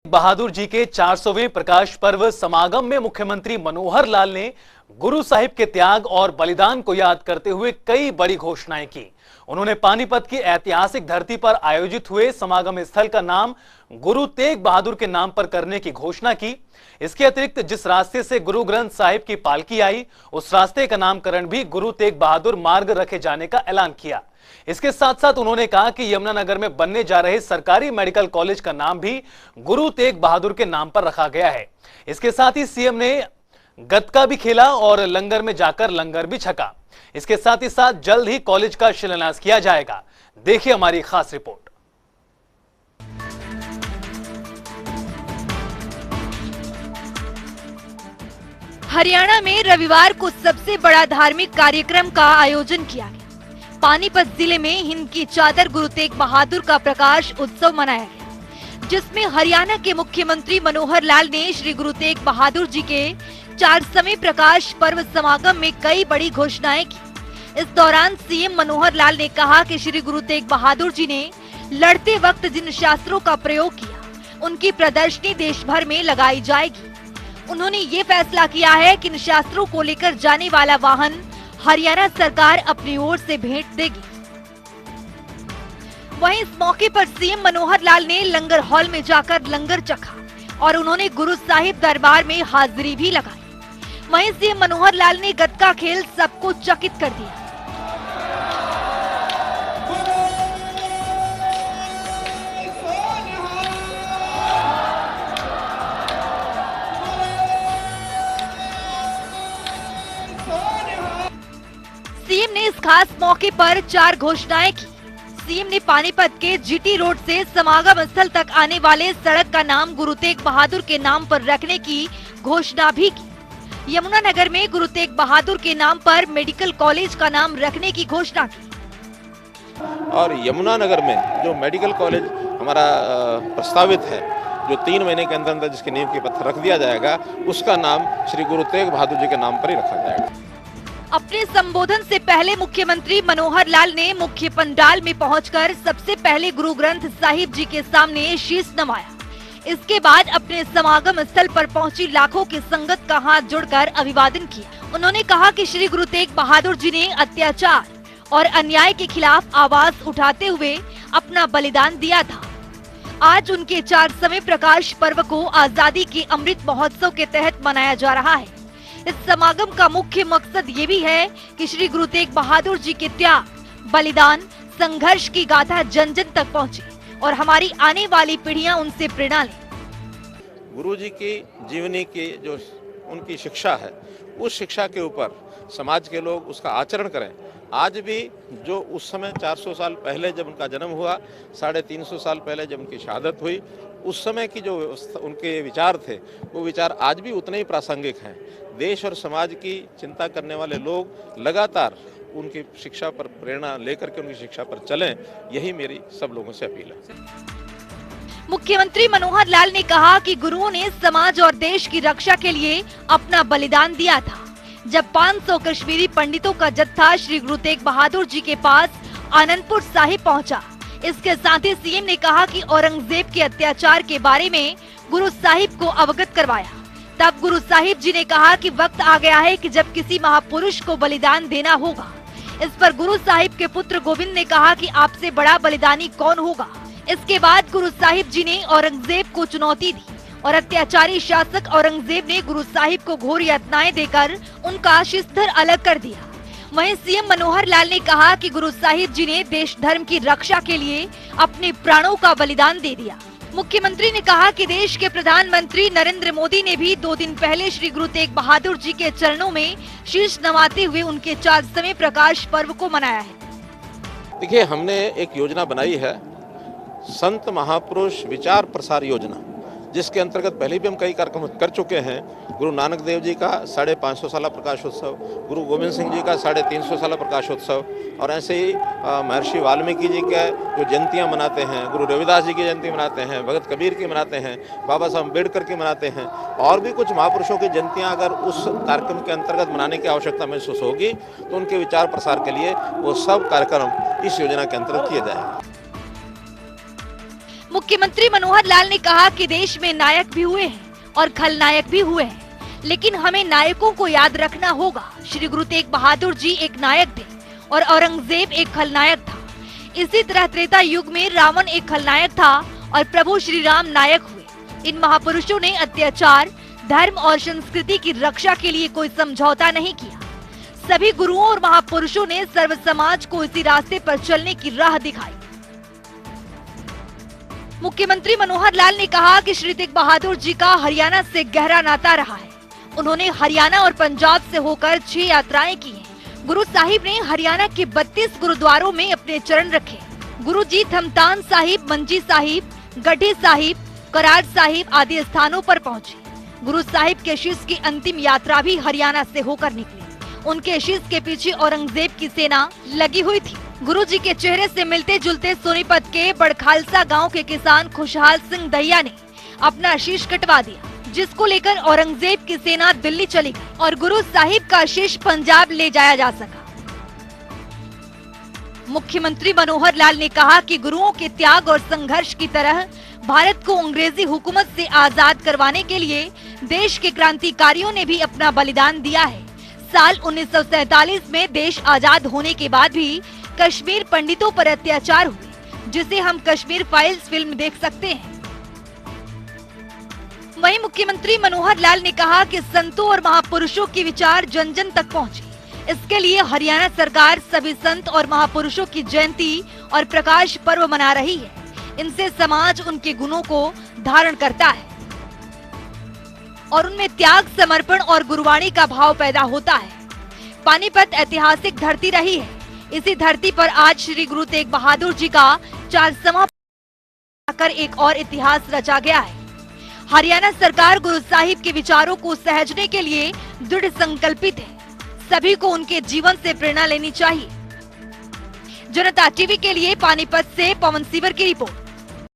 बहादुर जी के 400वें प्रकाश पर्व समागम में मुख्यमंत्री मनोहर लाल ने गुरु साहिब के त्याग और बलिदान को याद करते हुए कई बड़ी घोषणाएं की। उन्होंने पानीपत की ऐतिहासिक धरती पर आयोजित हुए समागम स्थल का नाम गुरु तेग बहादुर के नाम पर करने की घोषणा की। इसके अतिरिक्त जिस रास्ते से गुरु ग्रंथ साहिब की पालकी आई, उस रास्ते का नामकरण भी गुरु तेग बहादुर मार्ग रखे जाने का ऐलान किया। इसके साथ साथ उन्होंने कहा कि यमुनानगर में बनने जा रहे सरकारी मेडिकल कॉलेज का नाम भी गुरु तेग बहादुर के नाम पर रखा गया है। इसके साथ ही सीएम ने गतका भी खेला और लंगर में जाकर लंगर भी छका। इसके साथ ही साथ जल्द ही कॉलेज का शिलान्यास किया जाएगा। देखिए हमारी खास रिपोर्ट। हरियाणा में रविवार को सबसे बड़ा धार्मिक कार्यक्रम का आयोजन किया गया। पानीपत जिले में हिंद की चादर गुरु तेग बहादुर का प्रकाश उत्सव मनाया गया, जिसमें हरियाणा के मुख्यमंत्री मनोहर लाल ने श्री गुरु तेग बहादुर जी के 400वें प्रकाश पर्व समागम में कई बड़ी घोषणाएं की। इस दौरान सीएम मनोहर लाल ने कहा कि श्री गुरु तेग बहादुर जी ने लड़ते वक्त जिन शास्त्रों का प्रयोग किया, उनकी प्रदर्शनी देश भर में लगाई जाएगी। उन्होंने ये फैसला किया है कि इन शास्त्रों को लेकर जाने वाला वाहन हरियाणा सरकार अपनी ओर से भेंट देगी। वहीं इस मौके पर सीएम मनोहर लाल ने लंगर हॉल में जाकर लंगर चखा और उन्होंने गुरु साहिब दरबार में हाजिरी भी लगाई। वहीं सीएम मनोहर लाल ने गतका खेल सबको चकित कर दिया। सीएम ने इस खास मौके पर 4 घोषणाएं की। सीएम ने पानीपत के जीटी रोड से समागम स्थल तक आने वाले सड़क का नाम गुरु तेग बहादुर के नाम पर रखने की घोषणा भी की। यमुनानगर में गुरु तेग बहादुर के नाम पर मेडिकल कॉलेज का नाम रखने की घोषणा की। और यमुनानगर में जो मेडिकल कॉलेज हमारा प्रस्तावित है, जो 3 महीने के अंदर अंदर जिसके नींव के पत्थर रख दिया जाएगा, उसका नाम श्री गुरु तेग बहादुर जी के नाम पर ही रखा जाएगा। अपने संबोधन से पहले मुख्यमंत्री मनोहर लाल ने मुख्य पंडाल में पहुंचकर सबसे पहले गुरु ग्रंथ साहिब जी के सामने शीश नवाया। इसके बाद अपने समागम स्थल पर पहुंची लाखों की संगत का हाथ जोड़कर अभिवादन किया। उन्होंने कहा कि श्री गुरु तेग बहादुर जी ने अत्याचार और अन्याय के खिलाफ आवाज उठाते हुए अपना बलिदान दिया था। आज उनके 400वें प्रकाश पर्व को आजादी के अमृत महोत्सव के तहत मनाया जा रहा है। इस समागम का मुख्य मकसद ये भी है कि श्री गुरु तेग बहादुर जी के त्याग, बलिदान, संघर्ष की गाथा जन जन तक पहुंचे और हमारी आने वाली पीढ़ियां उनसे प्रेरणा लें। गुरु जी की जीवनी की जो उनकी शिक्षा है, उस शिक्षा के ऊपर समाज के लोग उसका आचरण करें। आज भी जो उस समय 400 साल पहले जब उनका जन्म हुआ, 350 साल पहले जब उनकी शहादत हुई, उस समय की जो उनके विचार थे, वो विचार आज भी उतने ही प्रासंगिक हैं। देश और समाज की चिंता करने वाले लोग लगातार उनकी शिक्षा पर प्रेरणा लेकर के उनकी शिक्षा पर चलें, यही मेरी सब लोगों से अपील है। मुख्यमंत्री मनोहर लाल ने कहा कि गुरुओं ने समाज और देश की रक्षा के लिए अपना बलिदान दिया था। जब 500 कश्मीरी पंडितों का जत्था श्री गुरु तेग बहादुर जी के पास आनंदपुर साहिब पहुंचा। इसके साथ ही सीएम ने कहा कि औरंगजेब के अत्याचार के बारे में गुरु साहिब को अवगत करवाया। तब गुरु साहिब जी ने कहा कि वक्त आ गया है कि जब किसी महापुरुष को बलिदान देना होगा। इस पर गुरु साहिब के पुत्र गोविंद ने कहा कि आपसे बड़ा बलिदानी कौन होगा। इसके बाद गुरु साहिब जी ने औरंगजेब को चुनौती दी और अत्याचारी शासक औरंगजेब ने गुरु साहिब को घोर यातनाएं देकर उनका शिरधर अलग कर दिया। वहीं सीएम मनोहर लाल ने कहा कि गुरु साहिब जी ने देश धर्म की रक्षा के लिए अपने प्राणों का बलिदान दे दिया। मुख्यमंत्री ने कहा कि देश के प्रधानमंत्री नरेंद्र मोदी ने भी 2 दिन पहले श्री गुरु तेग बहादुर जी के चरणों में शीश नवाते हुए उनके 400वें प्रकाश पर्व को मनाया है। देखिए, हमने एक योजना बनाई है, संत महापुरुष विचार प्रसार योजना, जिसके अंतर्गत पहले भी हम कई कार्यक्रम कर चुके हैं। गुरु नानक देव जी का 550 साल प्रकाशोत्सव, गुरु गोविंद सिंह जी का 350 साल प्रकाशोत्सव, और ऐसे ही महर्षि वाल्मीकि जी के जो जयंतियाँ मनाते हैं, गुरु रविदास जी की जयंती मनाते हैं, भगत कबीर की मनाते हैं, बाबा साहब अम्बेडकर की मनाते हैं, और भी कुछ महापुरुषों की जयंतियाँ अगर उस कार्यक्रम के अंतर्गत मनाने की आवश्यकता महसूस होगी तो उनके विचार प्रसार के लिए वो सब कार्यक्रम इस योजना के अंतर्गत किए जाएंगे। मुख्यमंत्री मनोहर लाल ने कहा कि देश में नायक भी हुए हैं और खलनायक भी हुए हैं, लेकिन हमें नायकों को याद रखना होगा। श्री गुरु तेग बहादुर जी एक नायक थे और औरंगजेब एक खलनायक था। इसी तरह त्रेता युग में रावण एक खलनायक था और प्रभु श्री राम नायक हुए। इन महापुरुषों ने अत्याचार, धर्म और संस्कृति की रक्षा के लिए कोई समझौता नहीं किया। सभी गुरुओं और महापुरुषों ने सर्व समाज को इसी रास्ते पर चलने की राह दिखाई। मुख्यमंत्री मनोहर लाल ने कहा कि श्री तेग बहादुर जी का हरियाणा से गहरा नाता रहा है। उन्होंने हरियाणा और पंजाब से होकर 6 यात्राएं की हैं। गुरु साहिब ने हरियाणा के 32 गुरुद्वारों में अपने चरण रखे। गुरु जी थमतान साहिब, मंजी साहिब, गढ़ी साहिब, करार साहिब आदि स्थानों पर पहुंचे। गुरु साहिब के शिष्य की अंतिम यात्रा भी हरियाणा से होकर निकली। उनके शिष्य के पीछे औरंगजेब की सेना लगी हुई थी। गुरु जी के चेहरे से मिलते जुलते सोनीपत के बड़खालसा गांव के किसान खुशहाल सिंह दहिया ने अपना शीश कटवा दिया, जिसको लेकर औरंगजेब की सेना दिल्ली चली गई और गुरु साहिब का शीश पंजाब ले जाया जा सका। मुख्यमंत्री मनोहर लाल ने कहा कि गुरुओं के त्याग और संघर्ष की तरह भारत को अंग्रेजी हुकूमत से आजाद करवाने के लिए देश के क्रांतिकारियों ने भी अपना बलिदान दिया है। साल 1947 में देश आजाद होने के बाद भी कश्मीर पंडितों पर अत्याचार हुए, जिसे हम कश्मीर फाइल्स फिल्म देख सकते हैं। वहीं मुख्यमंत्री मनोहर लाल ने कहा कि संतों और महापुरुषों के विचार जन जन तक पहुंचे। इसके लिए हरियाणा सरकार सभी संत और महापुरुषों की जयंती और प्रकाश पर्व मना रही है। इनसे समाज उनके गुणों को धारण करता है और उनमें त्याग, समर्पण और गुरुवाणी का भाव पैदा होता है। पानीपत ऐतिहासिक धरती रही है। इसी धरती पर आज श्री गुरु तेग बहादुर जी का 400वां कर एक और इतिहास रचा गया है। हरियाणा सरकार गुरु साहिब के विचारों को सहेजने के लिए दृढ़ संकल्पित है। सभी को उनके जीवन से प्रेरणा लेनी चाहिए। जनता टीवी के लिए पानीपत से पवन सीवर की रिपोर्ट।